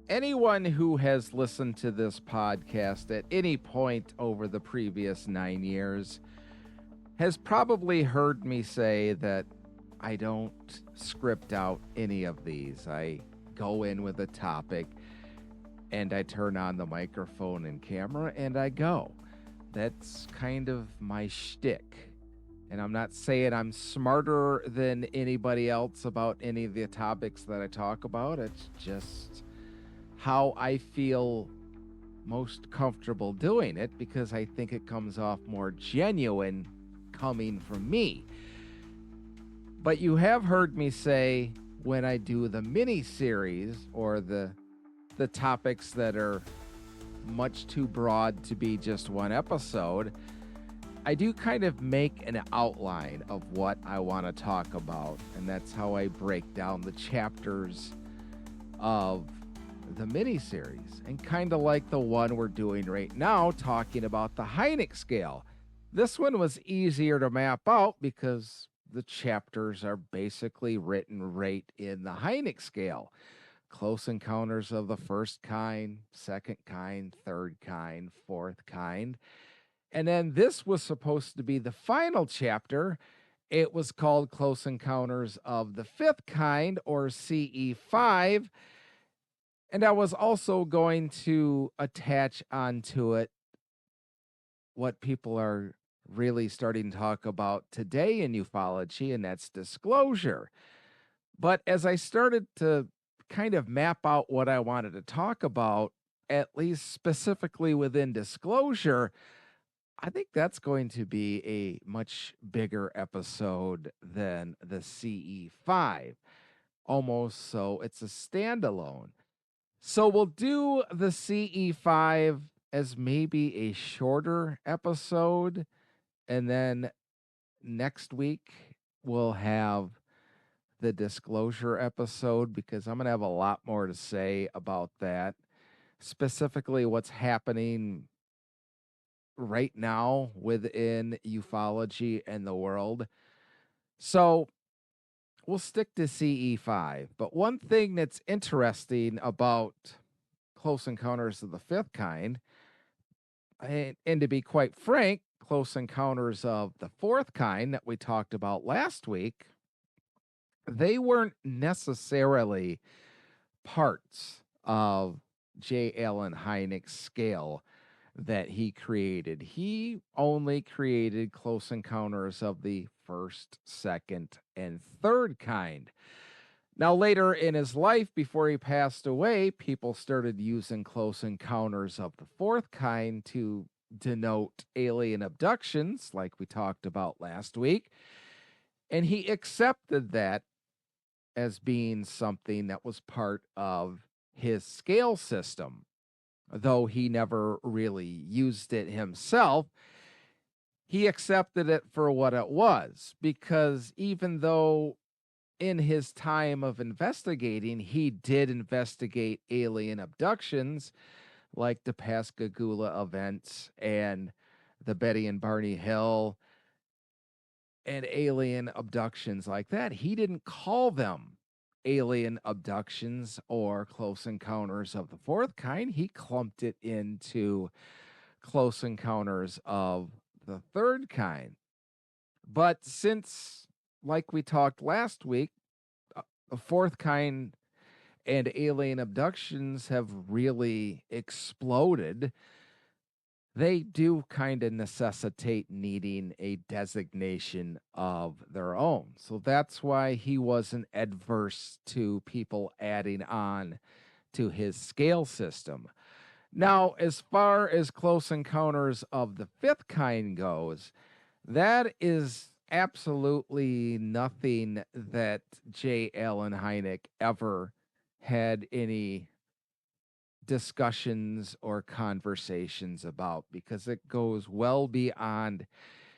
Anyone who has listened to this podcast at any point over the previous 9 years has probably heard me say that I don't script out any of these. I go in with a topic and I turn on the microphone and camera and I go. That's kind of my shtick. And I'm not saying I'm smarter than anybody else about any of the topics that I talk about. It's just how I feel most comfortable doing it because I think it comes off more genuine coming from me. But you have heard me say when I do the mini series or the topics that are much too broad to be just one episode, I do kind of make an outline of what I want to talk about, and that's how I break down the chapters of the miniseries. And kind of like the one we're doing right now, talking about the Hynek scale. This one was easier to map out because the chapters are basically written right in the Hynek scale. Close encounters of the first kind, second kind, third kind, fourth kind. And then this was supposed to be the final chapter. It was called Close Encounters of the Fifth Kind, or CE5. And I was also going to attach onto it what people are really starting to talk about today in ufology, and that's disclosure. But as I started to kind of map out what I wanted to talk about, at least specifically within disclosure, I think that's going to be a much bigger episode than the CE5. Almost so it's a standalone. So we'll do the CE5 as maybe a shorter episode. And then next week we'll have the disclosure episode because I'm going to have a lot more to say about that. Specifically, what's happening right now within ufology and the world. So we'll stick to CE5. But one thing that's interesting about Close Encounters of the Fifth Kind, and to be quite frank, Close Encounters of the Fourth Kind that we talked about last week, they weren't necessarily parts of J. Allen Hynek's scale that he created. He only created Close Encounters of the First, Second, and Third Kind. Now, later in his life, before he passed away, people started using Close Encounters of the Fourth Kind to denote alien abductions, like we talked about last week. And he accepted that as being something that was part of his scale system, though he never really used it himself. He accepted it for what it was, because even though in his time of investigating, he did investigate alien abductions like the Pascagoula events and the Betty and Barney Hill and alien abductions like that. He didn't call them alien abductions or close encounters of the fourth kind. He clumped it into close encounters of the third kind. But since, like we talked last week, the fourth kind and alien abductions have really exploded, they do kind of necessitate needing a designation of their own. So that's why he wasn't adverse to people adding on to his scale system. Now, as far as Close Encounters of the Fifth Kind goes, that is absolutely nothing that J. Allen Hynek ever had any discussions or conversations about, because it goes well beyond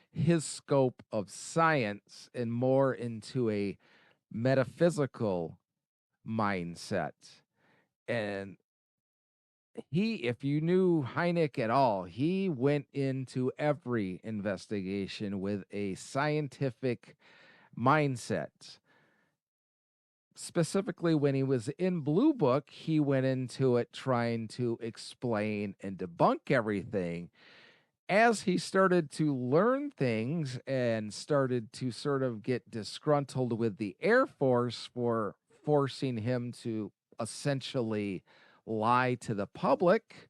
his scope of science and more into a metaphysical mindset. And if you knew Hynek at all, he went into every investigation with a scientific mindset. specifically when he was in Blue Book, he went into it trying to explain and debunk everything. As he started to learn things and started to sort of get disgruntled with the Air Force for forcing him to essentially lie to the public,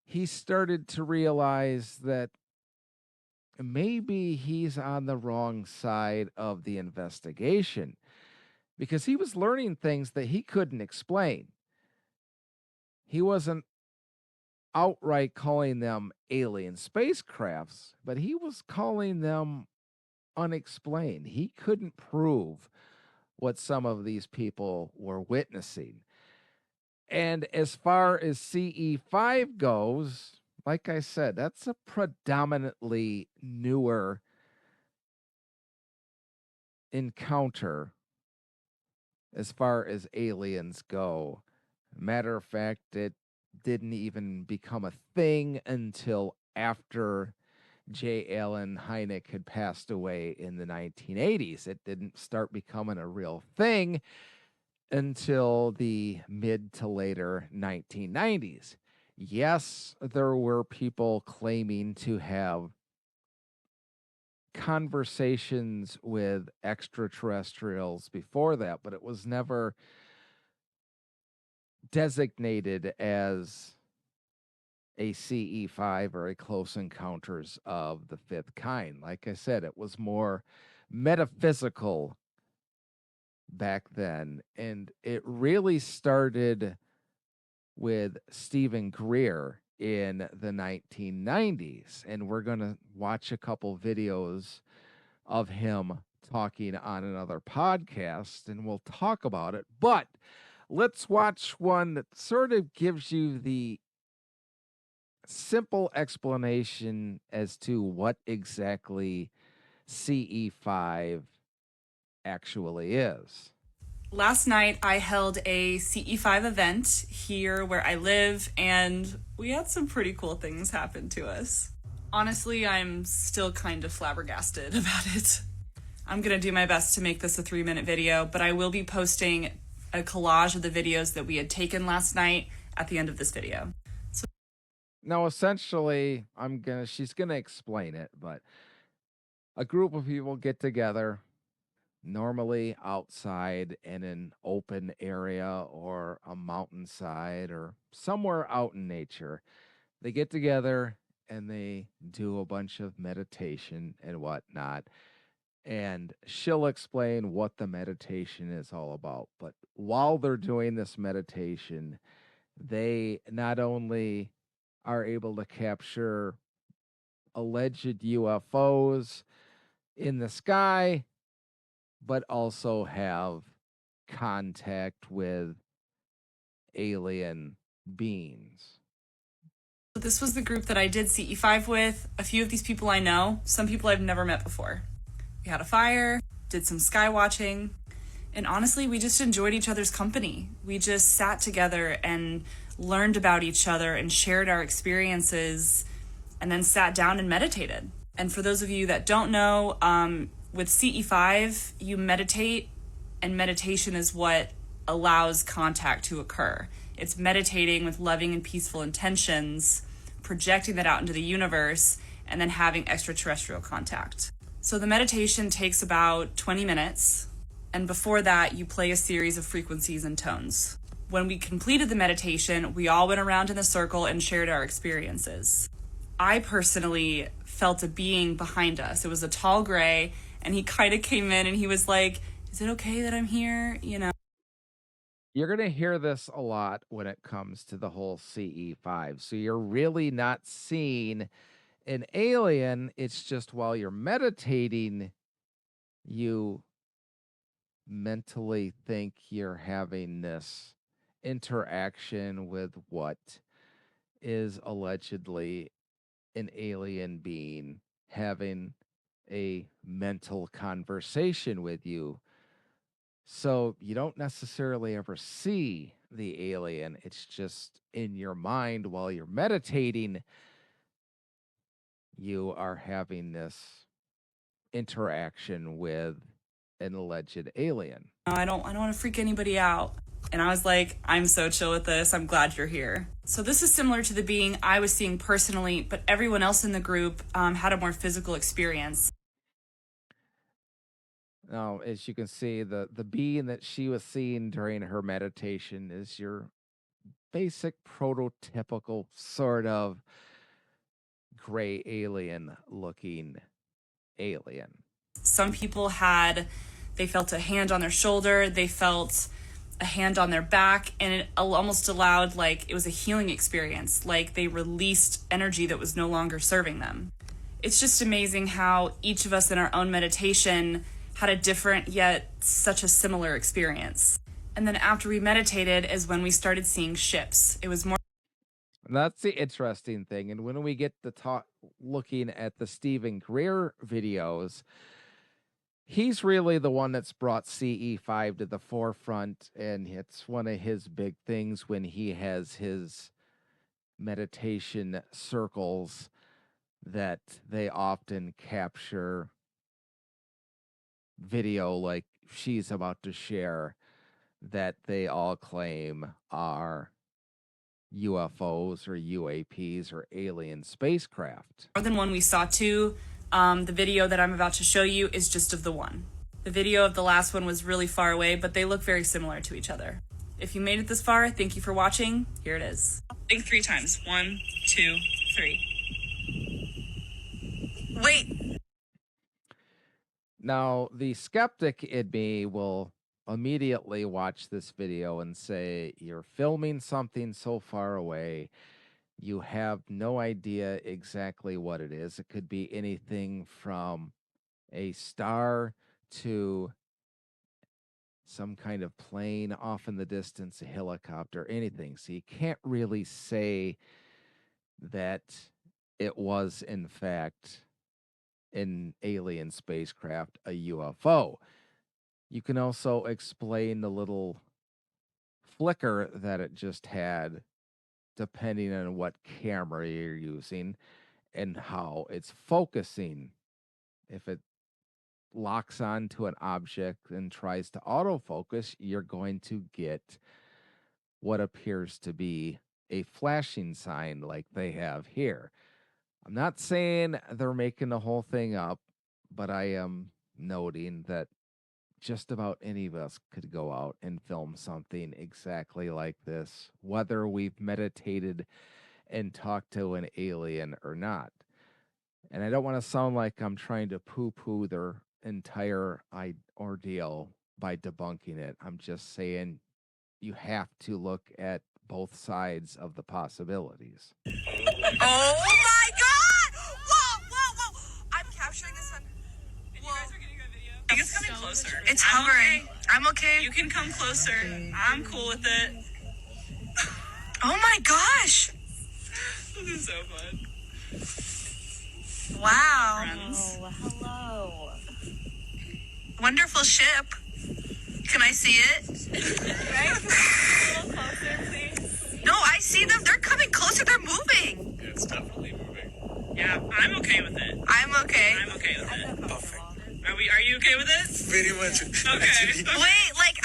he started to realize that maybe he's on the wrong side of the investigation because he was learning things that he couldn't explain. He wasn't outright calling them alien spacecrafts, but he was calling them unexplained. He couldn't prove what some of these people were witnessing. And as far as CE5 goes, like I said, that's a predominantly newer encounter as far as aliens go. Matter of fact, it didn't even become a thing until after J. Allen Hynek had passed away in the 1980s. It didn't start becoming a real thing until the mid to later 1990s. Yes, there were people claiming to have conversations with extraterrestrials before that, but it was never designated as a CE5 or a close encounters of the fifth kind. Like I said, it was more metaphysical back then. And it really started with Stephen Greer in the 1990s. And we're going to watch a couple videos of him talking on another podcast and we'll talk about it. But let's watch one that sort of gives you the simple explanation as to what exactly CE5 actually is. Last night, I held a CE5 event here where I live, and we had some pretty cool things happen to us. Honestly, I'm still kind of flabbergasted about it. I'm gonna do my best to make this a 3-minute video, but I will be posting a collage of the videos that we had taken last night at the end of this video. Now, essentially, she's gonna explain it, but a group of people get together, normally outside in an open area or a mountainside or somewhere out in nature. They get together and they do a bunch of meditation and whatnot. And she'll explain what the meditation is all about. But while they're doing this meditation, they not only are able to capture alleged UFOs in the sky, but also have contact with alien beings. This was the group that I did CE5 with. A few of these people I know, some people I've never met before. We had a fire, did some sky watching, and honestly, we just enjoyed each other's company. We just sat together and learned about each other and shared our experiences and then sat down and meditated. And for those of you that don't know, with CE5, you meditate, and meditation is what allows contact to occur. It's meditating with loving and peaceful intentions, projecting that out into the universe, and then having extraterrestrial contact. So the meditation takes about 20 minutes, and before that, you play a series of frequencies and tones. When we completed the meditation, we all went around in a circle and shared our experiences. I personally felt a being behind us. It was a tall gray, and he kind of came in and he was like, "Is it okay that I'm here?" You know. You're going to hear this a lot when it comes to the whole CE5. So you're really not seeing an alien. It's just while you're meditating, you mentally think you're having this interaction with what is allegedly an alien being having a mental conversation with you. So you don't necessarily ever see the alien. It's just in your mind while you're meditating, you are having this interaction with an alleged alien. I don't want to freak anybody out. And I was like, I'm so chill with this. I'm glad you're here. So this is similar to the being I was seeing personally, but everyone else in the group had a more physical experience. Now, as you can see, the being that she was seeing during her meditation is your basic prototypical sort of gray alien looking alien. Some people they felt a hand on their shoulder, they felt a hand on their back, and it almost allowed, like, it was a healing experience, like they released energy that was no longer serving them. It's just amazing how each of us in our own meditation had a different yet such a similar experience. And then after we meditated is when we started seeing ships. It was more. And that's the interesting thing. And when we get to looking at the Stephen Greer videos, he's really the one that's brought CE5 to the forefront, and it's one of his big things when he has his meditation circles that they often capture video like she's about to share that they all claim are UFOs or UAPs or alien spacecraft. More than one we saw too. The video that I'm about to show you is just of the one. The video of the last one was really far away, but they look very similar to each other. If you made it this far, thank you for watching. Here it is. Think 3 times. 1, 2, 3. Wait. Now, the skeptic in me will immediately watch this video and say, you're filming something so far away. You have no idea exactly what it is. It could be anything from a star to some kind of plane off in the distance, a helicopter, anything. So you can't really say that it was, in fact, an alien spacecraft, a UFO. You can also explain the little flicker that it just had, depending on what camera you're using and how it's focusing. If it locks onto an object and tries to autofocus, you're going to get what appears to be a flashing sign like they have here. I'm not saying they're making the whole thing up, but I am noting that just about any of us could go out and film something exactly like this, whether we've meditated and talked to an alien or not. And I don't want to sound like I'm trying to poo-poo their entire ordeal by debunking it. I'm just saying you have to look at both sides of the possibilities. Oh my God! Whoa, whoa, whoa! I'm capturing this on. And you guys are getting a video. I think it's coming closer. It's hovering. Okay. I'm okay. You can come closer. I'm cool with it. Oh my gosh! This is so fun. Wow. Oh, hello. Wonderful ship. Can I see it? Right? A little closer, please. No, I see them. They're coming closer. They're moving. It's definitely moving. Yeah, I'm okay with it. I'm okay. I'm okay with I feel it. comfortable. Are you okay with it? Very much. Okay. Wait, like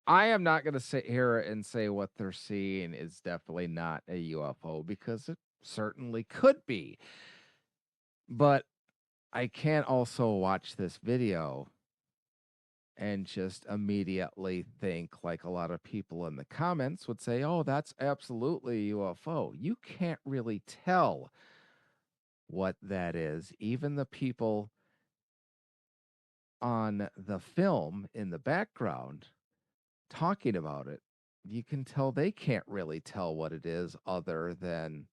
I am not going to sit here and say what they're seeing is definitely not a UFO, because it certainly could be. But I can't also watch this video and just immediately think, like a lot of people in the comments would say, oh, that's absolutely a UFO. You can't really tell what that is. Even the people on the film in the background talking about it, you can tell they can't really tell what it is other than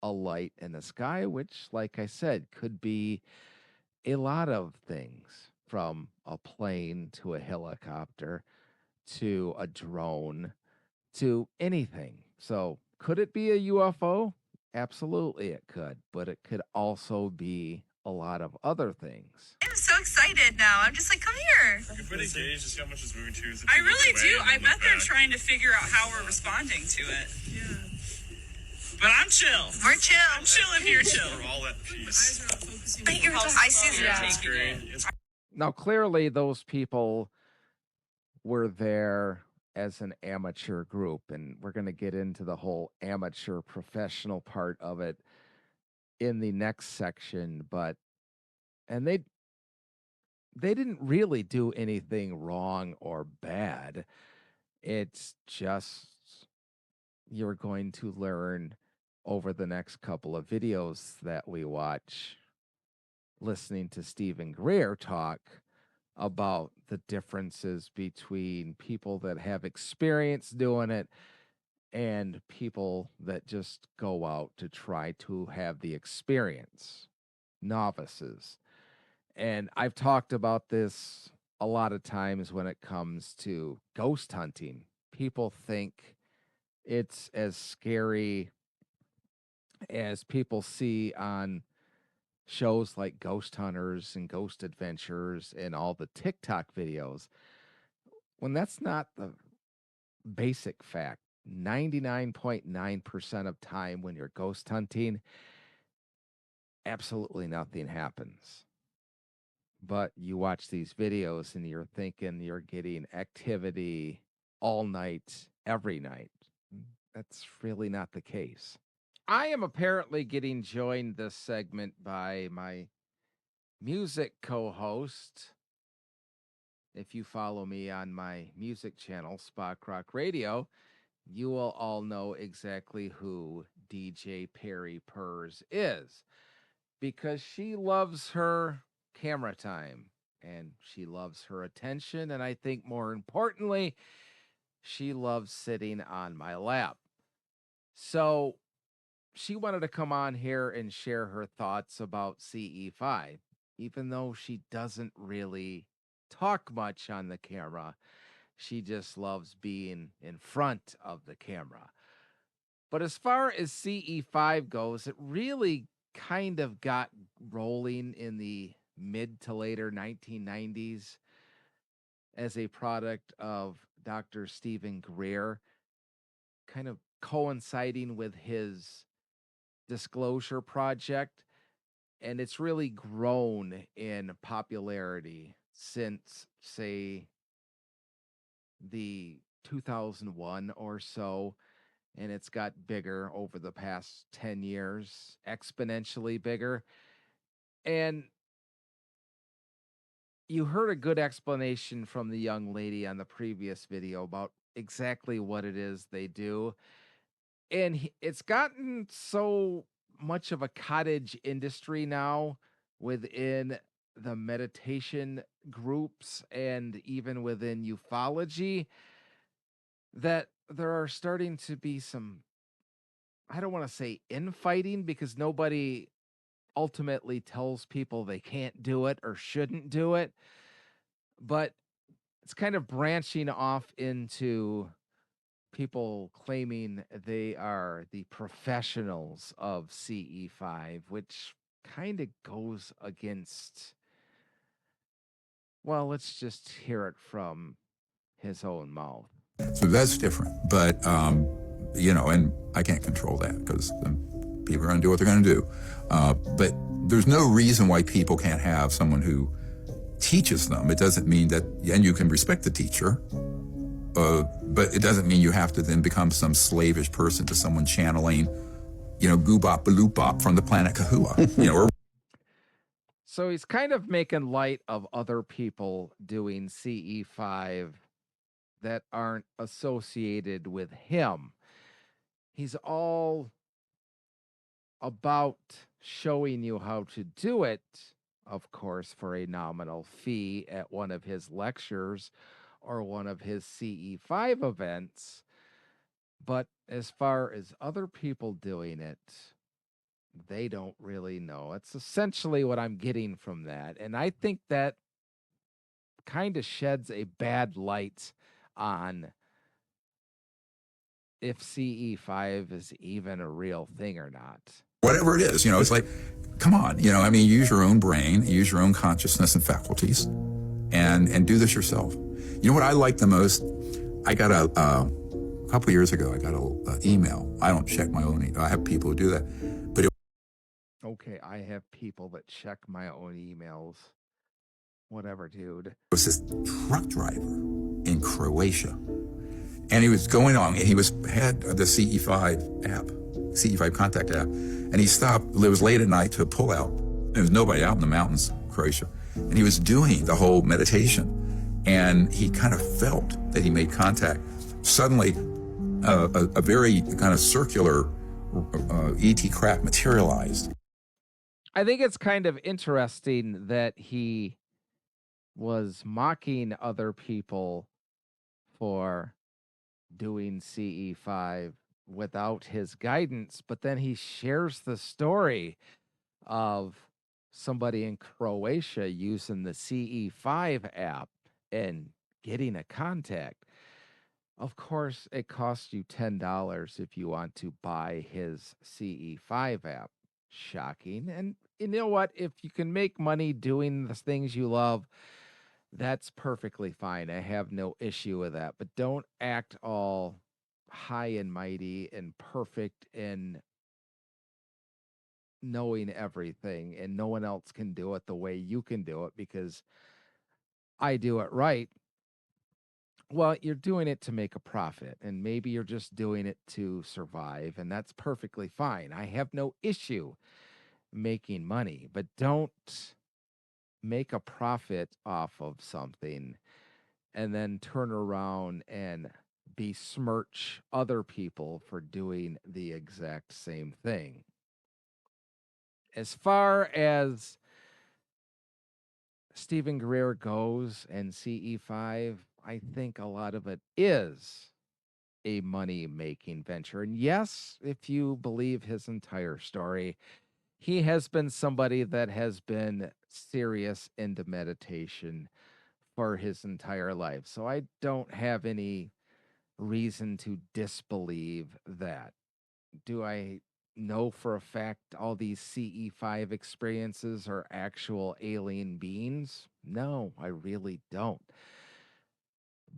a light in the sky, which, like I said, could be a lot of things, from a plane to a helicopter to a drone to anything. So could it be a UFO? Absolutely it could, but it could also be a lot of other things. I'm so excited now. I'm just like, come here. You're pretty engaged to see how much it's moving too. I really do. I bet they're trying to figure out how we're responding to it. Yeah. But I'm chill. We're chill. I'm chill if you're chill. We're all at peace. I see Yeah. It's great. It's Now, clearly, those people were there as an amateur group, and we're going to get into the whole amateur professional part of it in the next section, but and they didn't really do anything wrong or bad. It's just you're going to learn over the next couple of videos that we watch, listening to Stephen Greer talk about the differences between people that have experience doing it and people that just go out to try to have the experience, novices. And I've talked about this a lot of times when it comes to ghost hunting. People think it's as scary as people see on shows like Ghost Hunters and Ghost Adventures and all the TikTok videos, when that's not the basic fact. 99.9% of time when you're ghost hunting, absolutely nothing happens. But you watch these videos and you're thinking you're getting activity all night, every night. That's really not the case. I am apparently getting joined this segment by my music co host. If you follow me on my music channel, Spock Rock Radio, you will all know exactly who DJ Perry Purrs is, because she loves her camera time and she loves her attention. And I think more importantly, she loves sitting on my lap. So she wanted to come on here and share her thoughts about CE5, even though she doesn't really talk much on the camera. She just loves being in front of the camera. But as far as CE5 goes, it really kind of got rolling in the mid to later 1990s as a product of Dr. Stephen Greer, kind of coinciding with his disclosure project. And it's really grown in popularity since, say, the 2001 or so, and it's got bigger over the past 10 years, exponentially bigger. And you heard a good explanation from the young lady on the previous video about exactly what it is they do. And it's gotten so much of a cottage industry now within the meditation groups and even within ufology that there are starting to be some, I don't want to say infighting, because nobody ultimately tells people they can't do it or shouldn't do it, but it's kind of branching off into people claiming they are the professionals of CE5, which kind of goes against, well, let's just hear it from his own mouth. So that's different. But, and I can't control that because people are going to do what they're going to do. But there's no reason why people can't have someone who teaches them. It doesn't mean that, and you can respect the teacher, but it doesn't mean you have to then become some slavish person to someone channeling, goobop baloopop from the planet Kahua, or. So he's kind of making light of other people doing CE5 that aren't associated with him. He's all about showing you how to do it, of course, for a nominal fee at one of his lectures or one of his CE5 events. But as far as other people doing it, they don't really know. It's essentially what I'm getting from that. And I think that kind of sheds a bad light on if CE5 is even a real thing or not. Whatever it is, it's like, come on, use your own brain, use your own consciousness and faculties, and do this yourself. You know what I like the most? I got a couple of years ago, I got an email. I don't check my own email. I have people who do that. But okay, I have people that check my own emails. whatever, dude. was this truck driver in Croatia, and he was going on, and he had the CE5 app, CE5 contact app, and he stopped. It was late at night to a pullout. There was nobody out in the mountains, Croatia, and he was doing the whole meditation, and he kind of felt that he made contact. Suddenly, a very kind of circular ET craft materialized. I think it's kind of interesting that he was mocking other people for doing CE5 without his guidance, but then he shares the story of somebody in Croatia using the CE5 app and getting a contact. Of course, it costs you $10 if you want to buy his CE5 app. Shocking. And you know what? If you can make money doing the things you love, that's perfectly fine. I have no issue with that. But don't act all high and mighty and perfect and knowing everything and no one else can do it the way you can do it because I do it right. Well, you're doing it to make a profit, and maybe you're just doing it to survive, and that's perfectly fine. I have no issue making money, but don't make a profit off of something and then turn around and besmirch other people for doing the exact same thing. As far as Stephen Greer goes and CE5, I think a lot of it is a money making venture. And yes, if you believe his entire story, he has been somebody that has been serious into meditation for his entire life. So I don't have any reason to disbelieve that. Do I know for a fact all these CE5 experiences are actual alien beings? No, I really don't.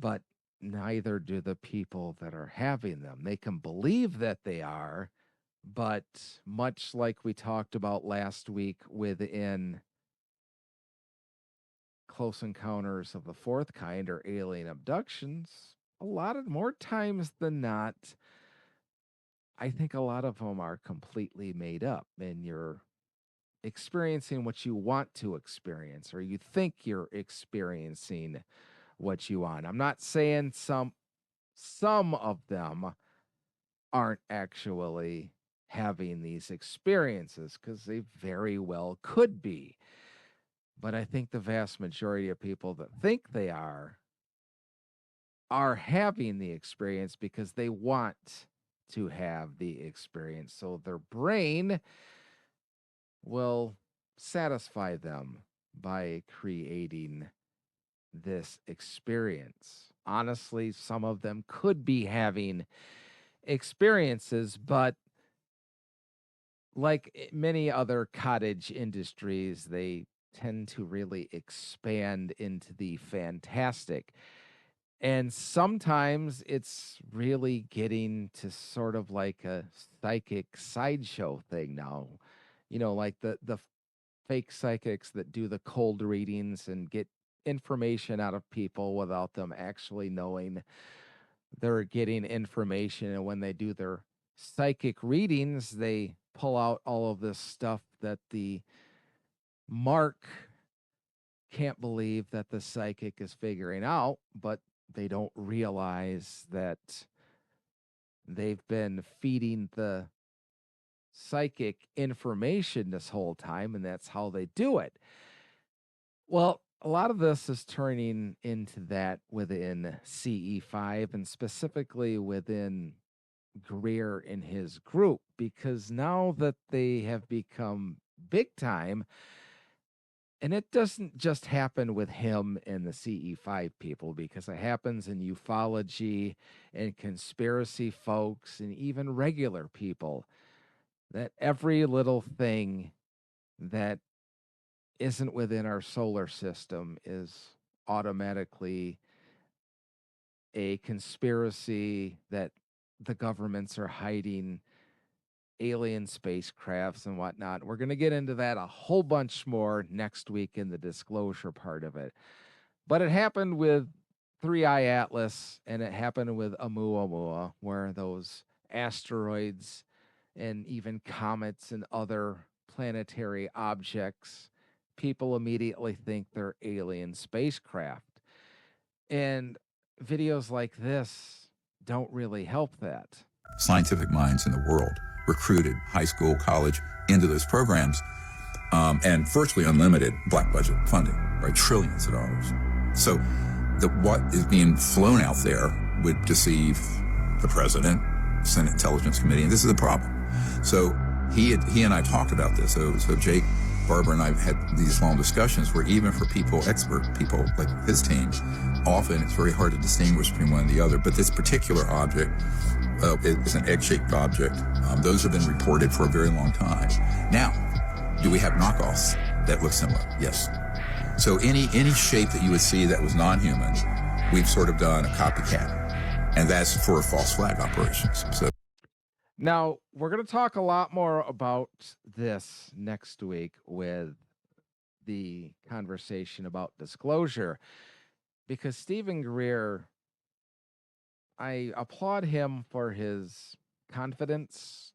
But neither do the people that are having them. They can believe that they are, but much like we talked about last week within Close Encounters of the Fourth Kind or alien abductions, a lot of more times than not, I think a lot of them are completely made up and you're experiencing what you want to experience or you think you're experiencing what you want. I'm not saying some of them aren't actually having these experiences because they very well could be. But I think the vast majority of people that think they are having the experience because they want to have the experience. So their brain will satisfy them by creating this experience. Honestly, some of them could be having experiences, but like many other cottage industries, they tend to really expand into the fantastic. And sometimes it's really getting to sort of like a psychic sideshow thing now. You know, like the fake psychics that do the cold readings and get information out of people without them actually knowing they're getting information. And when they do their psychic readings, they pull out all of this stuff that the mark can't believe that the psychic is figuring out, but they don't realize that they've been feeding the psychic information this whole time, and that's how they do it. Well, a lot of this is turning into that within CE5 and specifically within Greer and his group, because now that they have become big time, and it doesn't just happen with him and the CE5 people, because it happens in ufology and conspiracy folks and even regular people, that every little thing that isn't within our solar system is automatically a conspiracy that the governments are hiding alien spacecrafts and whatnot. We're going to get into that a whole bunch more next week in the disclosure part of it. But it happened with 3i Atlas, and it happened with Oumuamua, where those asteroids and even comets and other planetary objects, people immediately think they're alien spacecraft. And videos like this don't really help that. Scientific minds in the world recruited high school, college into those programs, and virtually unlimited black budget funding, right? Trillions of dollars. So what is being flown out there would deceive the president, Senate Intelligence Committee, and this is the problem. So he and I talked about this. So Jake, Barbara, and I had these long discussions where even for expert people like his team, often it's very hard to distinguish between one and the other. But this particular object is an egg-shaped object. Those have been reported for a very long time. Now, do we have knockoffs that look similar? Yes. So any shape that you would see that was non-human, we've sort of done a copycat, and that's for false flag operations. So now we're going to talk a lot more about this next week with the conversation about disclosure, because Stephen Greer, I applaud him for his confidence,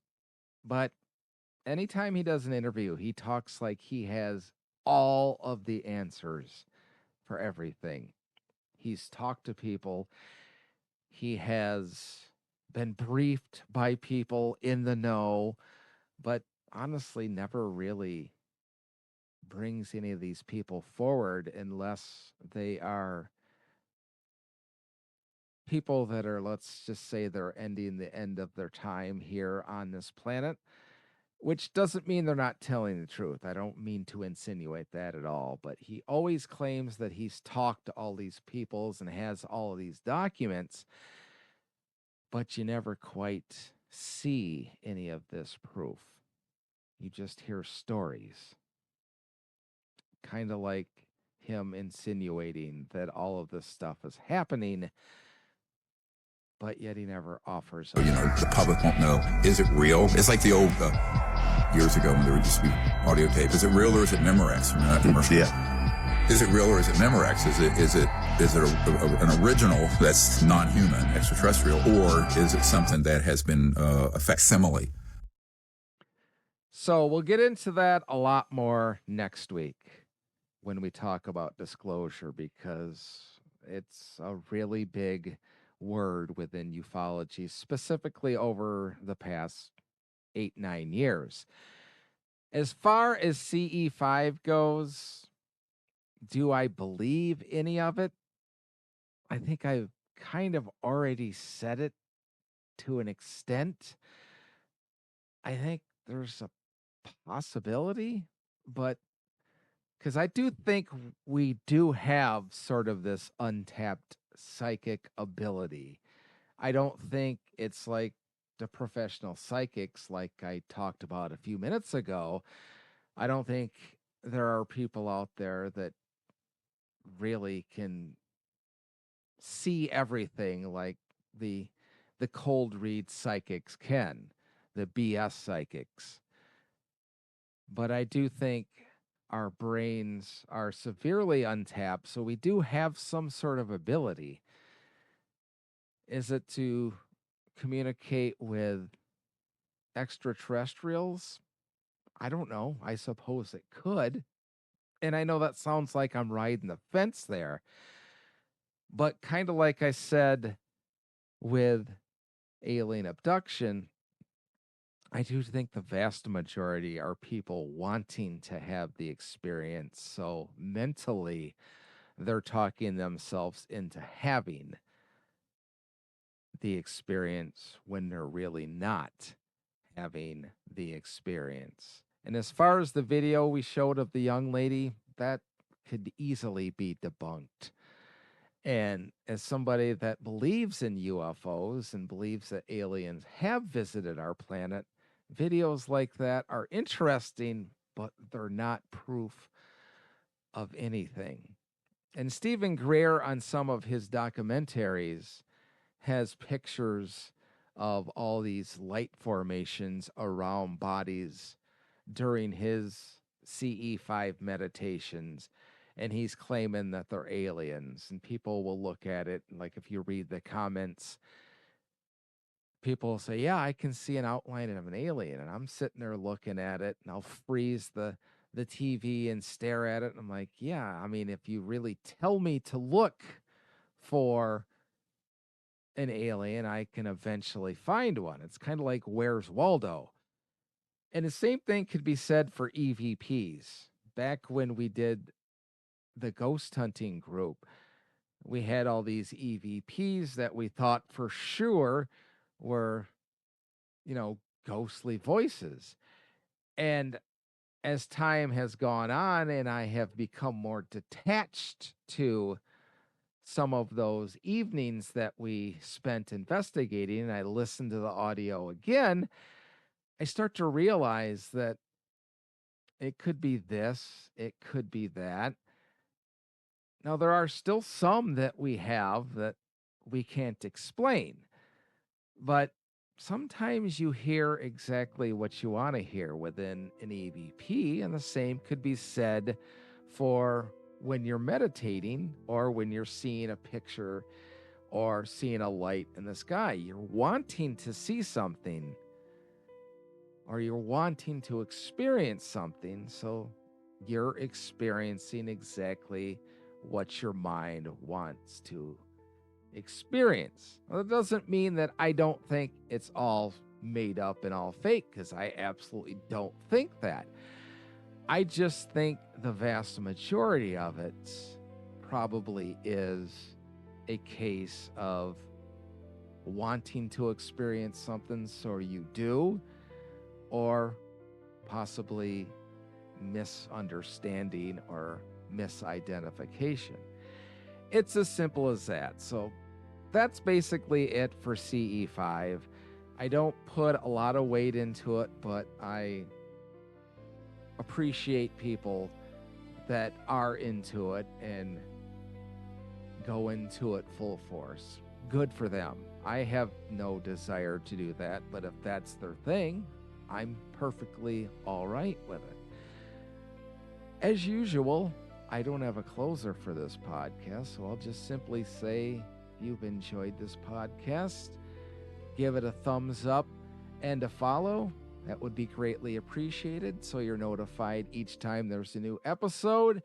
but anytime he does an interview, he talks like he has all of the answers for everything. He's talked to people. He has been briefed by people in the know, but honestly never really brings any of these people forward unless they are people that are, let's just say, they're ending the end of their time here on this planet, which doesn't mean they're not telling the truth. I don't mean to insinuate that at all, but he always claims that he's talked to all these peoples and has all of these documents, but you never quite see any of this proof. You just hear stories. Kind of like him insinuating that all of this stuff is happening, but yet he never offers. the public won't know. Is it real? It's like the old years ago when there would just be audio tape. Is it real or is it Memorex? Yeah. Is it real or is it Memorex? Is it an original that's non-human, extraterrestrial, or is it something that has been a facsimile? So we'll get into that a lot more next week when we talk about disclosure, because it's a really big word within ufology, specifically over the past 8-9 years. As far as CE5 goes, do I believe any of it? I think I've kind of already said it to an extent. I think there's a possibility, but because I do think we do have sort of this untapped psychic ability. I don't think it's like the professional psychics, like I talked about a few minutes ago. I don't think there are people out there that really can see everything like the cold read psychics can, the BS psychics. But I do think our brains are severely untapped, so we do have some sort of ability. Is it to communicate with extraterrestrials? I don't know. I suppose it could. And I know that sounds like I'm riding the fence there, but kind of like I said with alien abduction, I do think the vast majority are people wanting to have the experience. So mentally, they're talking themselves into having the experience when they're really not having the experience. And as far as the video we showed of the young lady, that could easily be debunked. And as somebody that believes in UFOs and believes that aliens have visited our planet, videos like that are interesting, but they're not proof of anything. And Stephen Greer, on some of his documentaries, has pictures of all these light formations around bodies during his CE5 meditations. And he's claiming that they're aliens. And people will look at it, like if you read the comments, people will say, yeah, I can see an outline of an alien. And I'm sitting there looking at it, and I'll freeze the TV and stare at it. And I'm like, yeah, I mean, if you really tell me to look for an alien, I can eventually find one. It's kind of like Where's Waldo? And the same thing could be said for EVPs. Back when we did the ghost hunting group, we had all these EVPs that we thought for sure were, ghostly voices. And as time has gone on and I have become more detached to some of those evenings that we spent investigating, and I listened to the audio again, I start to realize that it could be this, it could be that. Now, there are still some that we have that we can't explain, but sometimes you hear exactly what you want to hear within an EVP, and the same could be said for when you're meditating or when you're seeing a picture or seeing a light in the sky. You're wanting to see something or you're wanting to experience something, so you're experiencing exactly what your mind wants to experience. Well, that doesn't mean that I don't think it's all made up and all fake, because I absolutely don't think that. I just think the vast majority of it probably is a case of wanting to experience something, so you do, or possibly misunderstanding or misidentification. It's as simple as that. So that's basically it for CE5. I don't put a lot of weight into it, but I appreciate people that are into it and go into it full force. Good for them. I have no desire to do that, but if that's their thing, I'm perfectly all right with it. As usual, I don't have a closer for this podcast, so I'll just simply say, if you've enjoyed this podcast, give it a thumbs up and a follow. That would be greatly appreciated, so you're notified each time there's a new episode.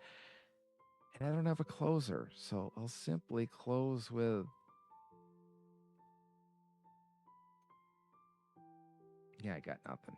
And I don't have a closer, so I'll simply close with, yeah, I got nothing.